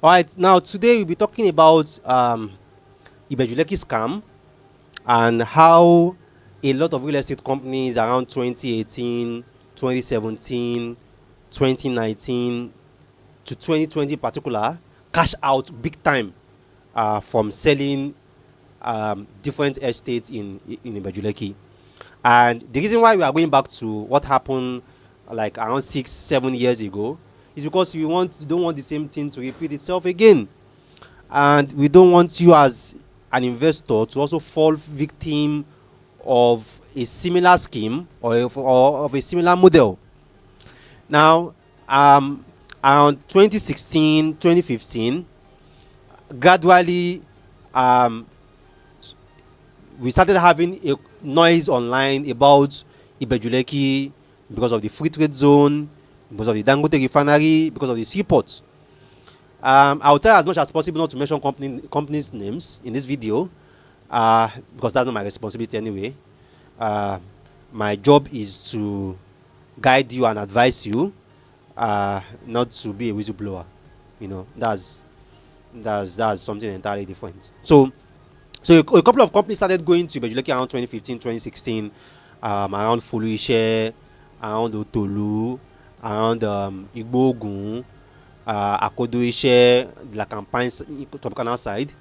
All right, now today we'll be talking about Ibeju Lekki scam and how a lot of real estate companies around 2018, 2017, 2019 to 2020 in particular cash out big time from selling different estates in Ibeju Lekki. And the reason why we are going back to what happened like around 6, 7 years ago is because we don't want the same thing to repeat itself again. And we don't want you as an investor to also fall victim of a similar scheme or of a similar model. Now, around 2016, 2015, gradually um, we started having a noise online about Ibeju Lekki because of the free trade zone, because of the Dangote refinery, because of the seaports. I'll try as much as possible not to mention companies' names in this video because that's not my responsibility anyway. My job is to guide you and advise you, not to be a whistleblower. You know, that's something entirely different. So a couple of companies started going to Ibeju Lekki around 2015, 2016, around Foluise, around Otolu, around Igbogun, Akodoise, La Campagne, Tropicana side,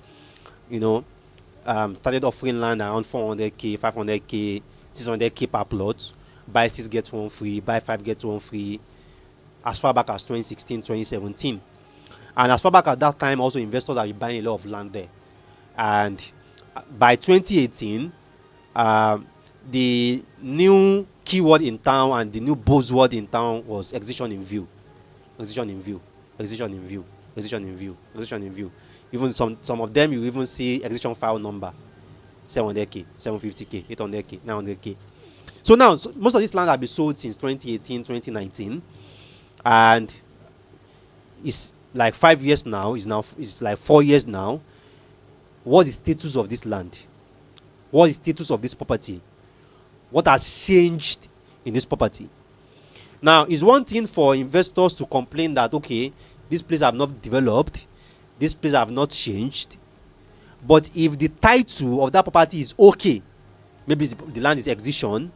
you know, started offering land around 400k, 500k, 600k per plot. Buy 6 get 1 free, buy 5 get 1 free, as far back as 2016, 2017. And as far back at that time, also investors are buying a lot of land there. And by 2018, the new keyword in town and the new buzzword in town was excision in view. Excision in view. Excision in view. Excision in view. Excision in view. Even some of them, you even see excision file number 700k, 750k, 800k, 900k. So now, most of this land have been sold since 2018, 2019, and it's like 5 years now. It's like 4 years now. What's the status of this land? What is the status of this property? What has changed in this property? Now, it's one thing for investors to complain that, okay, this place have not developed, this place have not changed. But if the title of that property is okay, maybe the land is excision,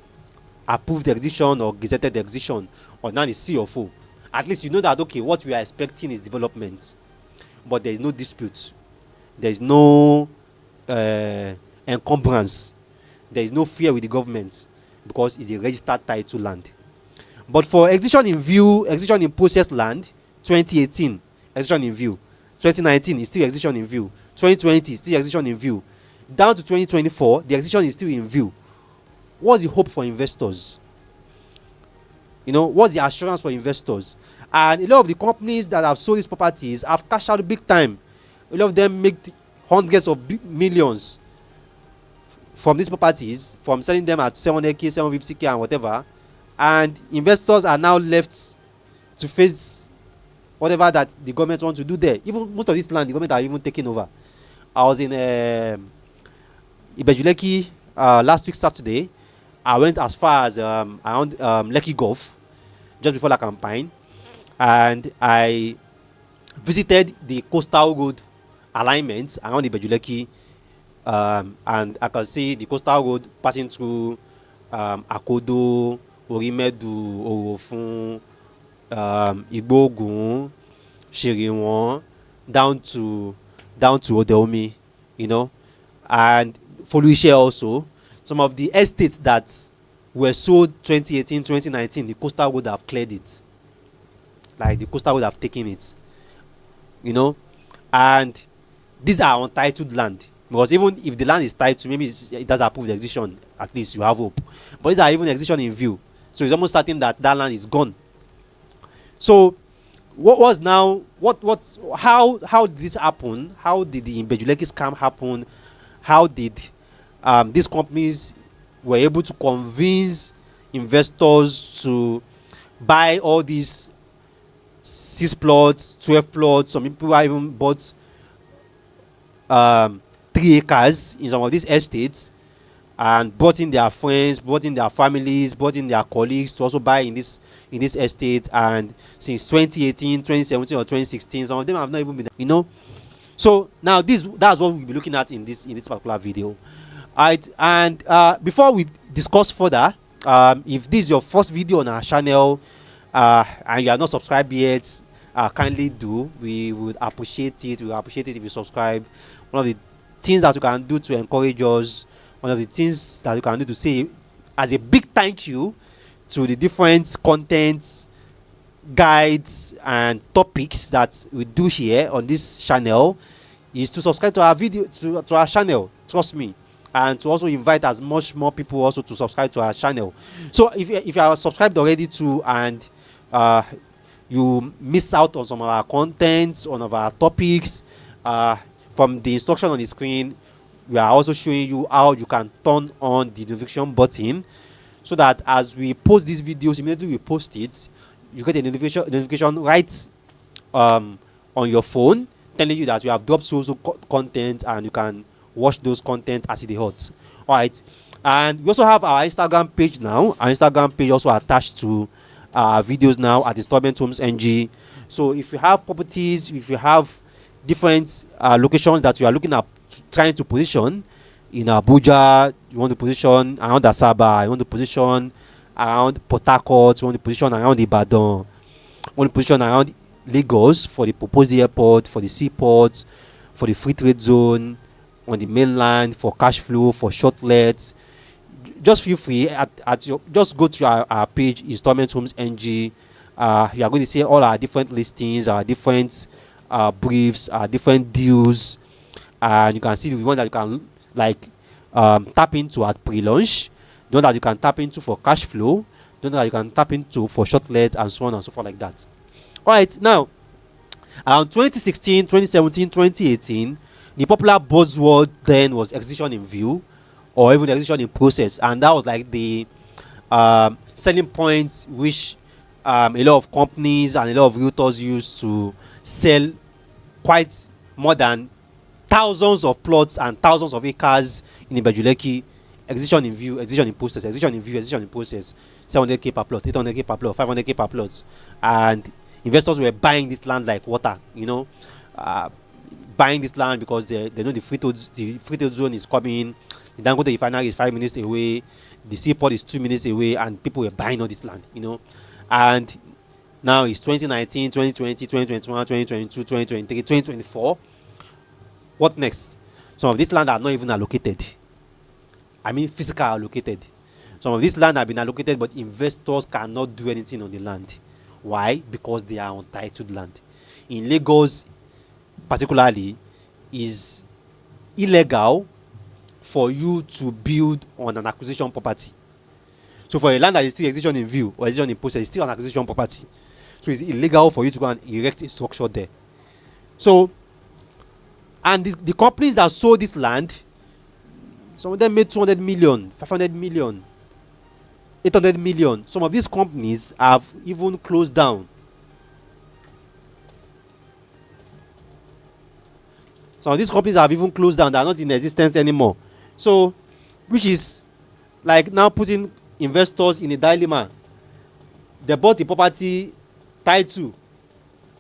approved excision or gazetted excision, or now it's C or O, at least you know that, okay, what we are expecting is development. But there is no dispute. There is no encumbrance. There is no fear with the government because it's a registered title land. But for excision in view, excision in process land, 2018, excision in view. 2019 is still excision in view. 2020 is still excision in view. Down to 2024, the excision is still in view. What's the hope for investors? You know, what's the assurance for investors? And a lot of the companies that have sold these properties have cashed out big time. A lot of them make hundreds of millions from these properties, from selling them at 700k, 750k, and whatever. And investors are now left to face whatever that the government wants to do there. Even most of this land, the government are even taking over. I was in Ibeju Lekki last week Saturday. I went as far as around Lekki Gulf just before La Campagne, and I visited the coastal road alignments around Ibeju Lekki, and I can see the coastal road passing through Akodo, Orimedu, Orofun, Igbogun, Shiriwon, down to Ode-Omi, you know, and Foluise also. Some of the estates that were sold 2018, 2019, the coastal road have cleared it. Like the coastal road have taken it, you know, and these are untitled land. Because even if the land is titled, maybe it does approve the excision, at least you have hope. But these are even excision in view. So it's almost certain that that land is gone. So how did this happen? How did the Ibeju Lekki scam happen? How did these companies were able to convince investors to buy all these 6 plots, 12 plots? Some people even bought 3 acres in some of these estates and brought in their friends, brought in their families, brought in their colleagues to also buy in in this estate, and since 2018, 2017, or 2016, some of them have not even been, So now that's what we'll be looking at in this particular video. Alright, and before we discuss further, if this is your first video on our channel, and you are not subscribed yet, kindly do. We would appreciate it. We would appreciate it if you subscribe. One of the things that you can do to encourage us, one of the things that you can do to say as a big thank you to the different contents, guides, and topics that we do here on this channel, is to subscribe to our video, to our channel. Trust me. And to also invite as much more people also to subscribe to our channel. So if you are subscribed already to, and you miss out on some of our contents, on of our topics, from the instruction on the screen, we are also showing you how you can turn on the notification button, so that as we post these videos, immediately we post it, you get a notification right on your phone, telling you that we have dropped so content, and you can watch those content as it is hot. All right, and we also have our Instagram page now. Our Instagram page also attached to our videos now at Installment Homes NG. So if you have properties, if you have different locations that you are looking at trying to position in Abuja, you want to position around Asaba, you want to position around Port Harcourt, you want to position around Ibadan, you want to position around Lagos for the proposed airport, for the seaport, for the free trade zone on the mainland, for cash flow, for shortlets, just feel free just go to our page, Installment Homes NG. You are going to see all our different listings, our different briefs, our different deals, and you can see the one that you can tap into at pre-launch, the one that you can tap into for cash flow, the one that you can tap into for shortlets, and so on and so forth like that. All right, now around 2016, 2017, 2018, the popular buzzword then was excision in view, or even excision in process, and that was like the selling points which a lot of companies and a lot of realtors use to sell quite more than thousands of plots and thousands of acres in Ibeju Lekki. Excision in view, excision in process, excision in view, excision in process. 700k per plot, 800k per plot, 500k per plot, and investors were buying this land like water, buying this land because they know the free trade zone is coming. The Dangote refinery is 5 minutes away, the seaport is 2 minutes away, and people were buying all this land, And now it's 2019, 2020, 2021, 2022, 2023, 2024. What next? Some of this land are not even allocated. I mean, physical allocated. Some of this land have been allocated, but investors cannot do anything on the land. Why? Because they are untitled land. In Lagos, particularly, is illegal for you to build on an acquisition property. So for a land that is still excision in view or excision in process, it's still an acquisition property. So it's illegal for you to go and erect a structure there. So, and the companies that sold this land, some of them made 200 million, 500 million, 800 million. Some of these companies have even closed down. Some of these companies have even closed down. They are not in existence anymore. So, which is like now putting investors in a dilemma. They bought the property tied to,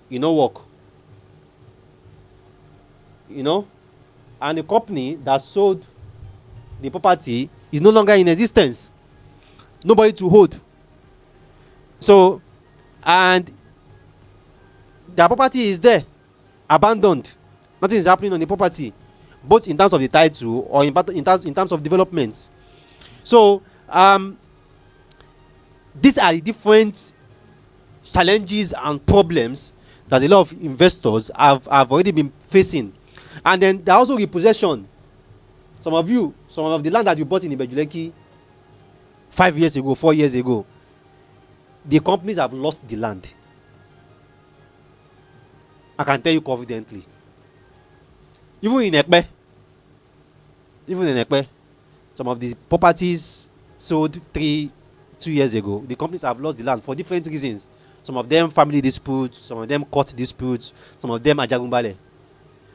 work. And the company that sold the property is no longer in existence. Nobody to hold. So, and the property is there, abandoned. Nothing is happening on the property, both in terms of the title or in terms of development. So, these are the different challenges and problems that a lot of investors have already been facing. And then there are also repossession. Some of the land that you bought in Ibeju Lekki 5 years ago, 4 years ago, the companies have lost the land. I can tell you confidently. Even in Ekpe, some of the properties sold 2 years ago, the companies have lost the land for different reasons. Some of them family disputes, some of them court disputes, some of them Ajagunbale,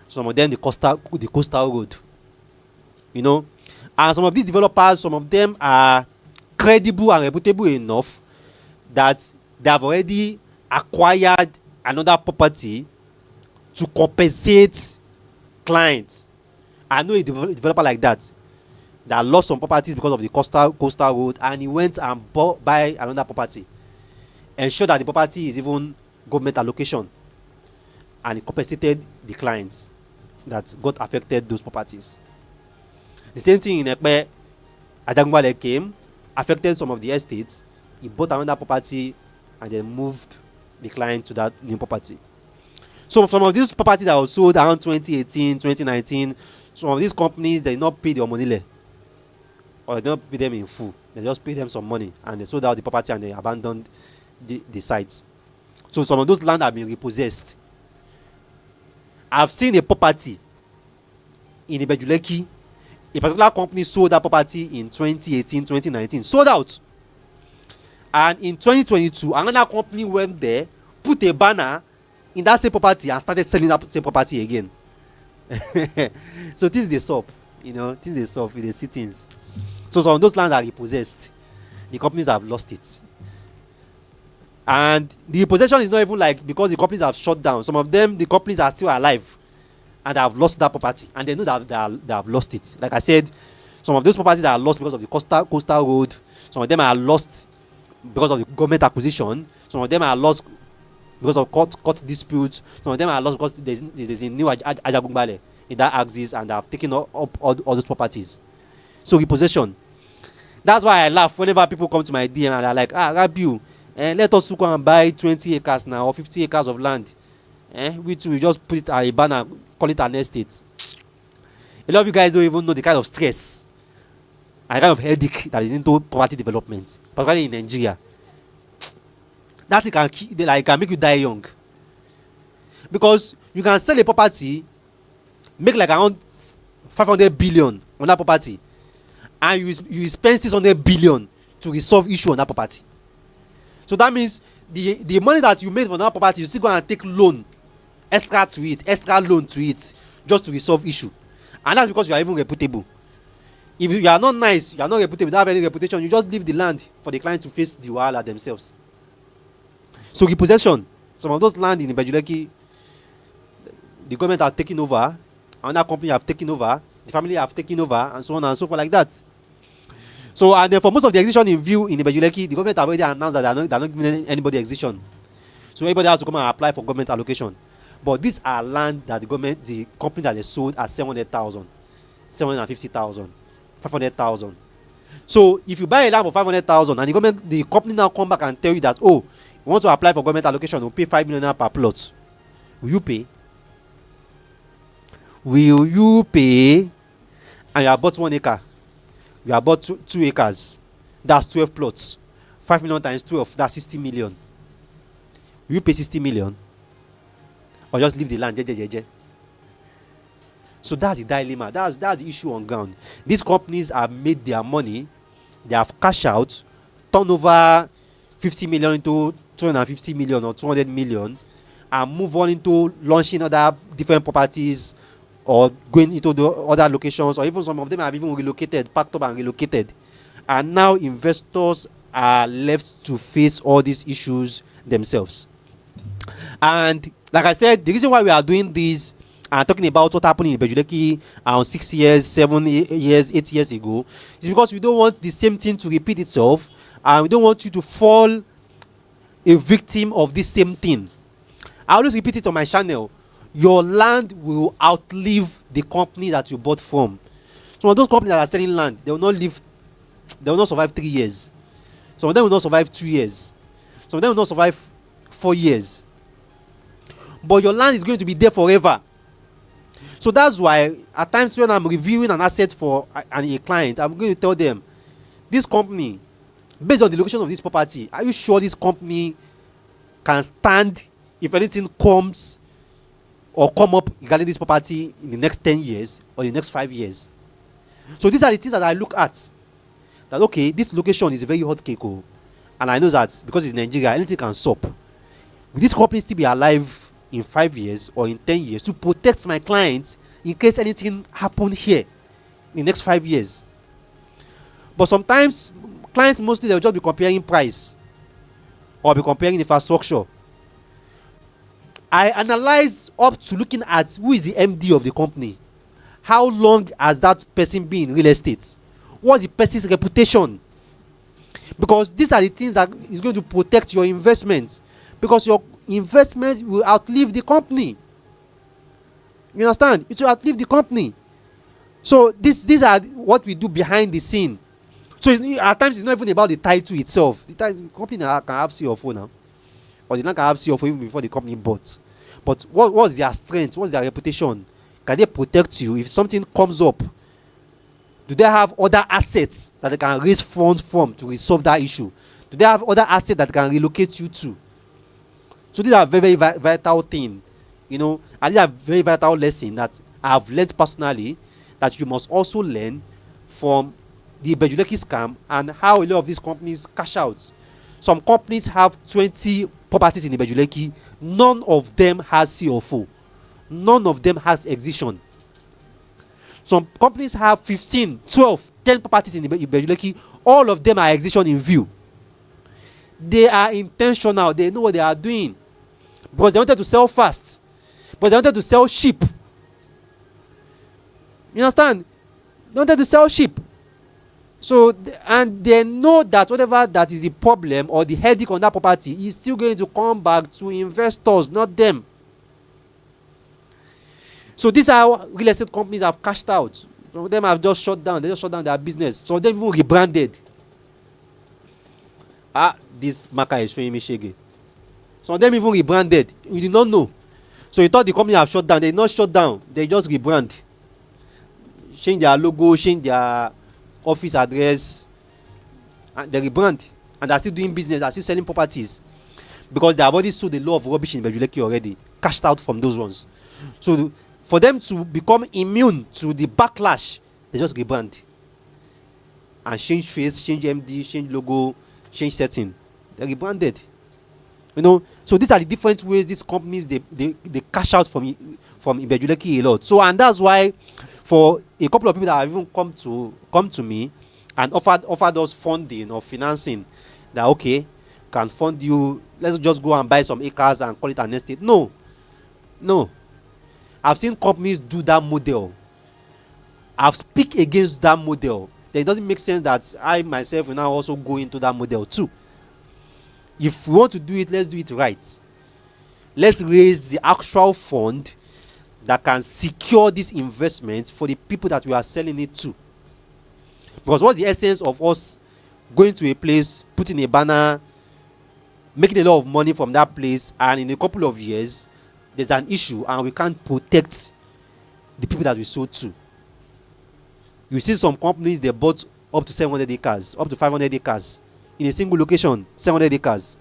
some of them the coastal road. And some of these developers, some of them are credible and reputable enough that they have already acquired another property to compensate clients. I know a developer like that lost some properties because of the coastal road, and he went and buy another property, ensure that the property is even government allocation, and he compensated the clients that got affected those properties. The same thing in Ekpe. Lekki came, affected some of the estates. He bought another property and then moved the client to that new property. So some of these properties that were sold around 2018, 2019, some of these companies, they did not pay their money, or they did not pay them in full. They just paid them some money and they sold out the property and they abandoned the sites. So some of those land have been repossessed. I've seen a property in Ibeju Lekki. A particular company sold that property in 2018, 2019, sold out. And in 2022, another company went there, put a banner in that same property and started selling that same property again. So this is the SOP, this is the SOP with the sittings. So some of those lands are repossessed. The companies have lost it. And the repossession is not even like because the companies have shut down. Some of them, the companies are still alive and they have lost that property, and they know that they have lost it. Like I said, some of those properties are lost because of the coastal road. Some of them are lost because of the government acquisition. Some of them are lost because of court disputes. Some of them are lost because there's a new Ajagungbale in that axis, and they have taken up all those properties. So repossession. That's why I laugh whenever people come to my DM and they're like, Rabiu, let us go and buy 20 acres now or 50 acres of land. We just put it on a banner, call it an estate. A lot of you guys don't even know the kind of stress and the kind of headache that is into property development, particularly in Nigeria. That it can make you die young. Because you can sell a property, make like around 500 billion on that property, and you spend 600 billion to resolve issue on that property. So that means the money that you made from that property, you still go and take loan extra loan to it, just to resolve issue. And that's because you are even reputable. If you are not nice, you are not reputable, you don't have any reputation, you just leave the land for the client to face the wahala themselves. So repossession, some of those land in Ibeju Lekki, the government have taken over, another company have taken over, the family have taken over, and so on and so forth like that. So, and then for most of the exhibition in view in Ibeju Lekki, the government have already announced that they are not giving anybody exhibition. So everybody has to come and apply for government allocation. But these are land that the company that they sold at 700,000, 750,000, 500,000. So if you buy a land for 500,000 and the company now come back and tell you that, oh, you want to apply for government allocation, you'll pay 5 million per plot. Will you pay? Will you pay? And you have bought 1 acre. You have bought 2 acres. That's 12 plots. 5 million times 12, that's 60 million. Will you pay 60 million? Or just leave the land? So that's the dilemma. That's the issue on ground. These companies have made their money. They have cash out, turn over 50 million into 250 million or 200 million, and move on into launching other different properties or going into the other locations, or even some of them have even relocated, packed up and relocated. And now investors are left to face all these issues themselves. And like I said, the reason why we are doing this and talking about what happened in Ibeju Lekki around 6 years, 7 years, 8 years ago is because we don't want the same thing to repeat itself, and we don't want you to fall a victim of this same thing. I always repeat it on my channel. Your land will outlive the company that you bought from. Some of those companies that are selling land, they will not survive 3 years. Some of them will not survive 2 years. Some of them will not survive 4 years. But your land is going to be there forever. So that's why at times when I'm reviewing an asset for a client, I'm going to tell them, this company, based on the location of this property, are you sure this company can stand if anything comes or come up regarding this property in the next 10 years or the next 5 years? So these are the things that I look at. That okay, this location is a very hot cake, and I know that because it's Nigeria, anything can stop. Will this company still be alive in 5 years or in 10 years to protect my clients in case anything happen here in the next 5 years? But sometimes clients mostly they'll just be comparing price or be comparing infrastructure. I analyze up to looking at who is the MD of the company. How long has that person been in real estate? What's the person's reputation? Because these are the things that is going to protect your investments. Because your investments will outlive the company. You understand? It will outlive the company. So these are what we do behind the scene. So at times it's not even about the title itself. The company can have CFO now, or the land can have CFO even before the company bought. But what's their strength? What's their reputation? Can they protect you if something comes up? Do they have other assets that they can raise funds from to resolve that issue? Do they have other assets that can relocate you to? So these are very, very vital things, and these are very vital lessons that I have learned personally, that you must also learn from the Ibeju Lekki scam and how a lot of these companies cash out. Some companies have 20 properties in Ibeju Lekki. None of them has CFO. None of them has Excision. Some companies have 15, 12, 10 properties in Ibeju Lekki. All of them are Excision in view. They are intentional. They know what they are doing. Because they wanted to sell fast. But they wanted to sell cheap. You understand? They wanted to sell cheap. So, and they know that whatever that is the problem or the headache on that property is still going to come back to investors, not them. So these are how real estate companies have cashed out. Some of them have just shut down. They just shut down their business. Some of them even rebranded. This marker is showing me shege. Some of them even rebranded. You did not know. So you thought the company have shut down. They did not shut down. They just rebrand. Change their logo, change their office address, and they rebrand. And they're still doing business. They're still selling properties. Because they have already sold a lot of rubbish in Ibeju Lekki already. Cashed out from those ones. So for them to become immune to the backlash, they just rebrand. And change face, change MD, change logo, change setting. They rebranded. So these are the different ways these companies they cash out from Ibeju Lekki a lot. So, and that's why for a couple of people that have even come to me and offered us funding or financing, that okay, can fund you, let's just go and buy some acres and call it an estate. No. I've seen companies do that model. I've speak against that model. Then it doesn't make sense that I myself will now also go into that model too. If we want to do it, let's do it right. Let's raise the actual fund that can secure this investment for the people that we are selling it to. Because what's the essence of us going to a place, putting a banner, making a lot of money from that place, and in a couple of years, there's an issue and we can't protect the people that we sold to? You see some companies, they bought up to 700 acres, up to 500 acres in a single location, 700 acres.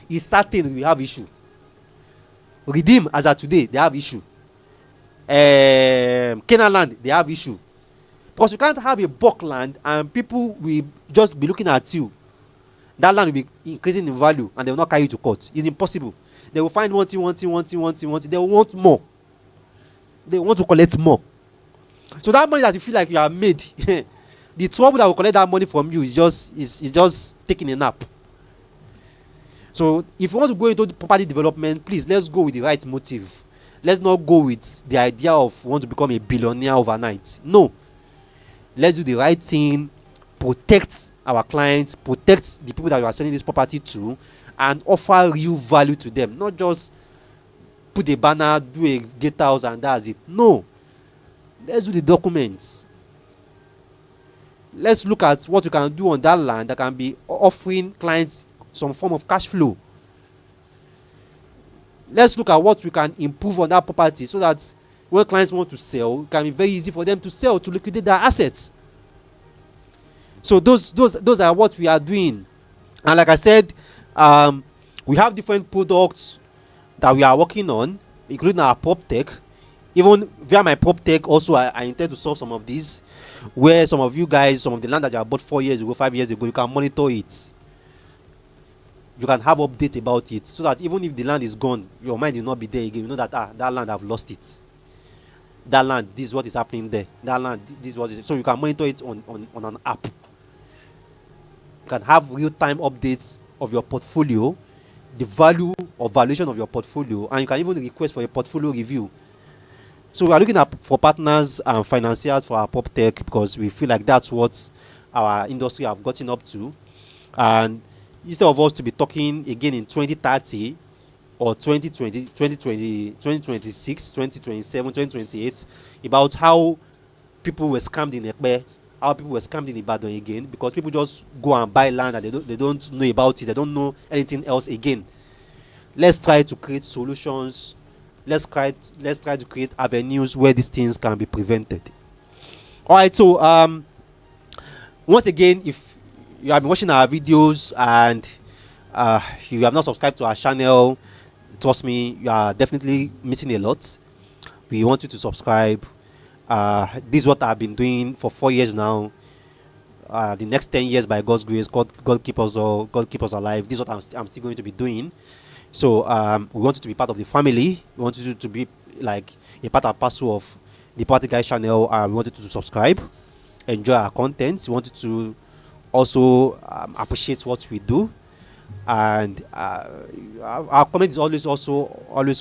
It's certain we have issue. Redeem, as of today, they have issue. Canaan land, they have issue. Because you can't have a bulk land and people will just be looking at you. That land will be increasing in value and they will not carry you to court. It's impossible. They will find one thing. They will want more. They want to collect more. So that money that you feel like you have made, the trouble that will collect that money from you is just taking a nap. So if you want to go into the property development, please, let's go with the right motive. Let's not go with the idea of want to become a billionaire overnight. No. Let's do the right thing, protect our clients, protect the people that you are selling this property to, and offer real value to them. Not just put a banner, do a gatehouse, and that's it. No. Let's do the documents. Let's look at what you can do on that land that can be offering clients some form of cash flow. Let's look at what we can improve on that property so that when clients want to sell, it can be very easy for them to sell, to liquidate their assets. So those are what we are doing. And like I said, we have different products that we are working on, including our prop tech. Even via my prop tech, also I intend to solve some of these, where some of you guys, some of the land that you have bought 4 years ago, 5 years ago, you can monitor it. You can have updates about it, so that even if the land is gone, your mind will not be there again. You know that that land, I've lost it. That land, this is what is happening there. That land, this is what is. So you can monitor it on an app. You can have real-time updates of your portfolio, the value or valuation of your portfolio, and you can even request for a portfolio review. So we are looking at for partners and financiers for our prop tech because we feel like that's what our industry have gotten up to. And instead of us to be talking again in 2030 or 2020, 2020, 2026, 2027, 2028 about how people were scammed in Ekpe, how people were scammed in Ibadan again, because people just go and buy land and they don't know about it, they don't know anything else again. Let's try to create solutions. Let's try to create avenues where these things can be prevented. All right, so once again, if you have been watching our videos and you have not subscribed to our channel, trust me, you are definitely missing a lot. We want you to subscribe. This is what I've been doing for 4 years now. The next 10 years, by God's grace, God keep us all, God keep us alive. This is what I'm still going to be doing. So we want you to be part of the family. We want you to be like a part and parcel of the Party Guy channel. We want you to subscribe, enjoy our content. We want you to also appreciate what we do, and our comment is always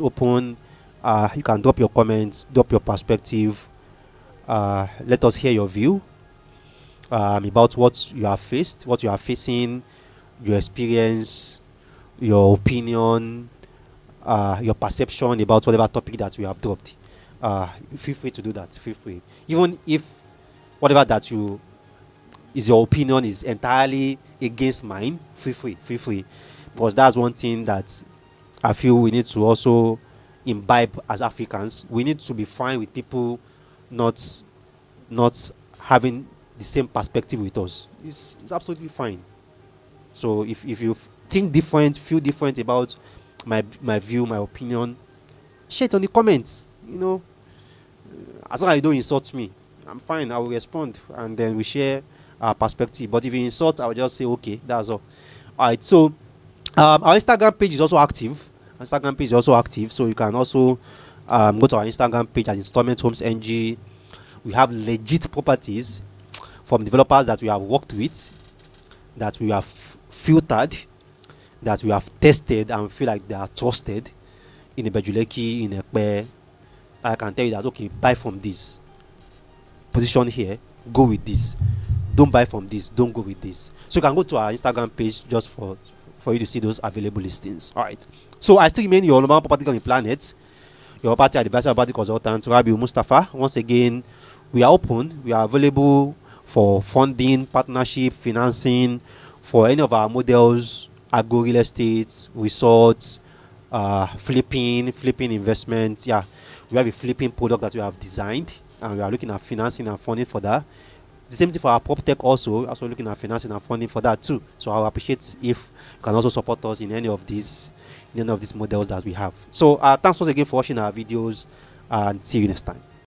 open. You can drop your comments, drop your perspective. Let us hear your view about what you have faced, what you are facing, your experience, your opinion, your perception about whatever topic that we have dropped. Feel free to do that. Feel free. Even if whatever that is your opinion is entirely against mine, feel free. Feel free. Because that's one thing that I feel we need to also imbibe as Africans. We need to be fine with people not having the same perspective with us. It's absolutely fine. So if you think different, feel different about my view, my opinion, share it on the comments. You know, as long as you don't insult me, I'm fine. I will respond, and then we share our perspective. But if you insult, I will just say okay. That's all. All right. So our Instagram page is also active. So you can also go to our Instagram page at Installment Homes NG. We have legit properties from developers that we have worked with, that we have filtered, that we have tested and feel like they are trusted in Ibeju Lekki, in Ekpe. I can tell you that, okay, buy from this, position here, go with this, don't buy from this, don't go with this. So you can go to our Instagram page just for you to see those available listings. All right, so I still remain your normal property on the planet, your property advisor, property consultant, Rabi Mustafa. Once again, we are open, we are available for funding, partnership, financing for any of our models: agro real estate, resorts, flipping investments. Yeah, we have a flipping product that we have designed, and we are looking at financing and funding for that. The same thing for our prop tech also looking at financing and funding for that too. So I will appreciate if you can also support us in any of these models that we have. So thanks once again for watching our videos, and see you next time.